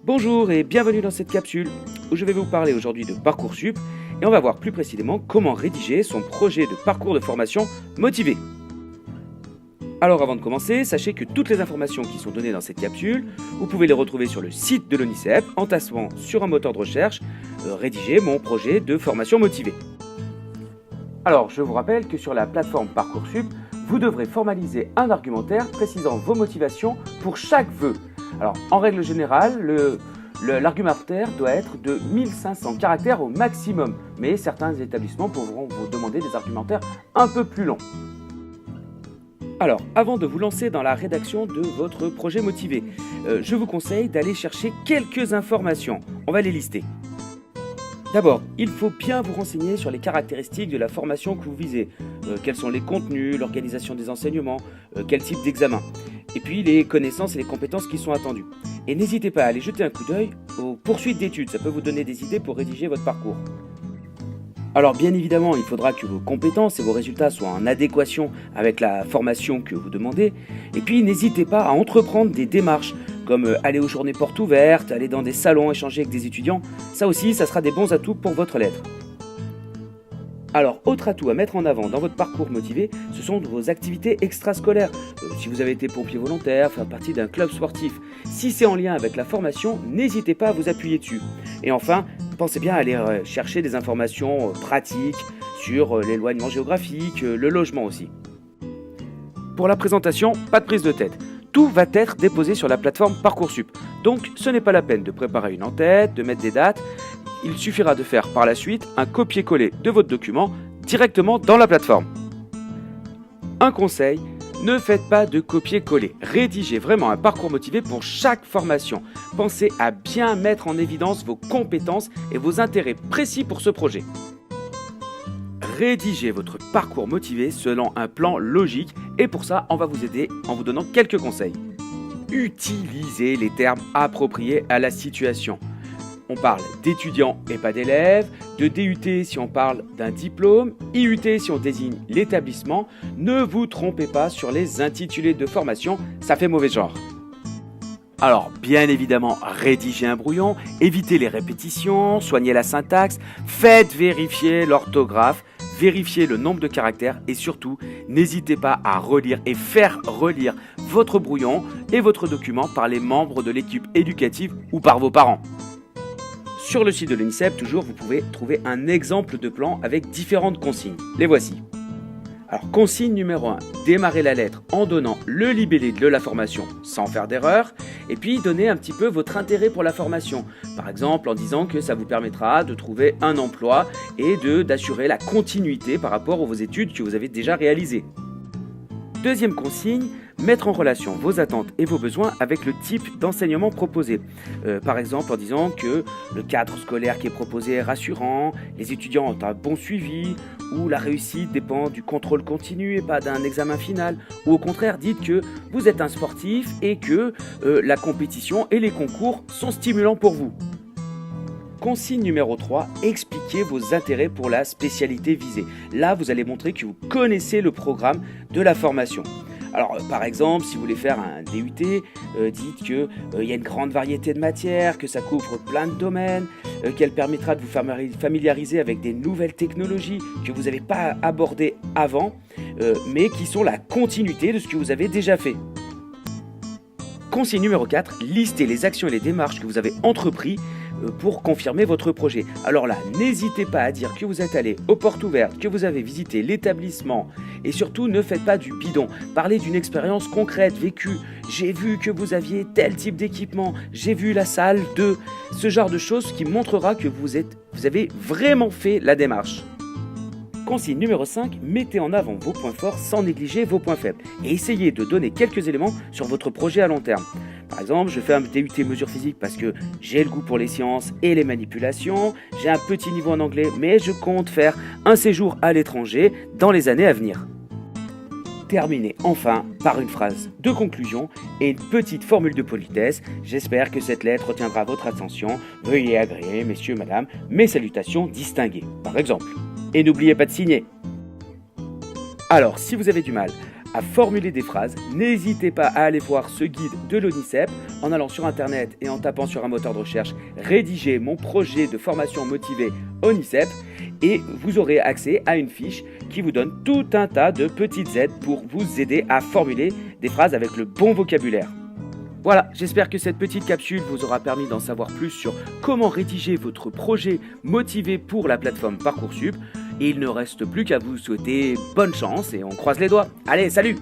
Bonjour et bienvenue dans cette capsule où je vais vous parler aujourd'hui de Parcoursup et on va voir plus précisément comment rédiger son projet de parcours de formation motivé. Alors avant de commencer, sachez que toutes les informations qui sont données dans cette capsule, vous pouvez les retrouver sur le site de l'ONICEP en tassant sur un moteur de recherche rédiger mon projet de formation motivée. Alors je vous rappelle que sur la plateforme Parcoursup, vous devrez formaliser un argumentaire précisant vos motivations pour chaque vœu. Alors en règle générale, l'argumentaire doit être de 1500 caractères au maximum, mais certains établissements pourront vous demander des argumentaires un peu plus longs. Alors, avant de vous lancer dans la rédaction de votre projet motivé, je vous conseille d'aller chercher quelques informations. On va les lister. D'abord, il faut bien vous renseigner sur les caractéristiques de la formation que vous visez. Quels sont les contenus, l'organisation des enseignements, quel type d'examen. Et puis les connaissances et les compétences qui sont attendues. Et n'hésitez pas à aller jeter un coup d'œil aux poursuites d'études, ça peut vous donner des idées pour rédiger votre parcours. Alors bien évidemment, il faudra que vos compétences et vos résultats soient en adéquation avec la formation que vous demandez. Et puis n'hésitez pas à entreprendre des démarches, comme aller aux journées portes ouvertes, aller dans des salons, échanger avec des étudiants. Ça aussi, ça sera des bons atouts pour votre lettre. Alors, autre atout à mettre en avant dans votre parcours motivé, ce sont vos activités extrascolaires. Si vous avez été pompier volontaire, faire partie d'un club sportif. Si c'est en lien avec la formation, n'hésitez pas à vous appuyer dessus. Et enfin, pensez bien à aller chercher des informations pratiques sur l'éloignement géographique, le logement aussi. Pour la présentation, pas de prise de tête. Tout va être déposé sur la plateforme Parcoursup. Donc, ce n'est pas la peine de préparer une en-tête, de mettre des dates. Il suffira de faire par la suite un copier-coller de votre document directement dans la plateforme. Un conseil, ne faites pas de copier-coller. Rédigez vraiment un parcours motivé pour chaque formation. Pensez à bien mettre en évidence vos compétences et vos intérêts précis pour ce projet. Rédigez votre parcours motivé selon un plan logique et pour ça, on va vous aider en vous donnant quelques conseils. Utilisez les termes appropriés à la situation. On parle d'étudiants et pas d'élèves, de DUT si on parle d'un diplôme, IUT si on désigne l'établissement. Ne vous trompez pas sur les intitulés de formation, ça fait mauvais genre. Alors, bien évidemment, rédigez un brouillon, évitez les répétitions, soignez la syntaxe, faites vérifier l'orthographe, vérifiez le nombre de caractères et surtout, n'hésitez pas à relire et faire relire votre brouillon et votre document par les membres de l'équipe éducative ou par vos parents. Sur le site de l'ONICEP, toujours, vous pouvez trouver un exemple de plan avec différentes consignes. Les voici. Alors, consigne numéro 1, démarrez la lettre en donnant le libellé de la formation sans faire d'erreur, et puis donnez un petit peu votre intérêt pour la formation. Par exemple, en disant que ça vous permettra de trouver un emploi et d'assurer la continuité par rapport aux études que vous avez déjà réalisées. Deuxième consigne, mettre en relation vos attentes et vos besoins avec le type d'enseignement proposé. Par exemple en disant que le cadre scolaire qui est proposé est rassurant, les étudiants ont un bon suivi, ou la réussite dépend du contrôle continu et pas d'un examen final. Ou au contraire, dites que vous êtes un sportif et que la compétition et les concours sont stimulants pour vous. Consigne numéro 3, expliquez vos intérêts pour la spécialité visée. Là, vous allez montrer que vous connaissez le programme de la formation. Alors, par exemple, si vous voulez faire un DUT, dites qu'il y a une grande variété de matières, que ça couvre plein de domaines, qu'elle permettra de vous familiariser avec des nouvelles technologies que vous n'avez pas abordées avant, mais qui sont la continuité de ce que vous avez déjà fait. Consigne numéro 4, listez les actions et les démarches que vous avez entreprises pour confirmer votre projet. Alors là, n'hésitez pas à dire que vous êtes allé aux portes ouvertes, que vous avez visité l'établissement et surtout ne faites pas du bidon. Parlez d'une expérience concrète, vécue. J'ai vu que vous aviez tel type d'équipement, j'ai vu la salle de... Ce genre de choses qui montrera que vous avez vraiment fait la démarche. Consigne numéro 5, mettez en avant vos points forts sans négliger vos points faibles et essayez de donner quelques éléments sur votre projet à long terme. Par exemple, je fais un DUT mesures physiques parce que j'ai le goût pour les sciences et les manipulations, j'ai un petit niveau en anglais mais je compte faire un séjour à l'étranger dans les années à venir. Terminez enfin par une phrase de conclusion et une petite formule de politesse. J'espère que cette lettre retiendra votre attention. Veuillez agréer, messieurs, madame, mes salutations distinguées, par exemple. Et n'oubliez pas de signer. Alors, si vous avez du mal à formuler des phrases, n'hésitez pas à aller voir ce guide de l'ONICEP en allant sur internet et en tapant sur un moteur de recherche rédiger mon projet de formation motivée ONICEP et vous aurez accès à une fiche qui vous donne tout un tas de petites aides pour vous aider à formuler des phrases avec le bon vocabulaire. Voilà, j'espère que cette petite capsule vous aura permis d'en savoir plus sur comment rédiger votre projet motivé pour la plateforme Parcoursup. Et il ne reste plus qu'à vous souhaiter bonne chance et on croise les doigts. Allez, salut!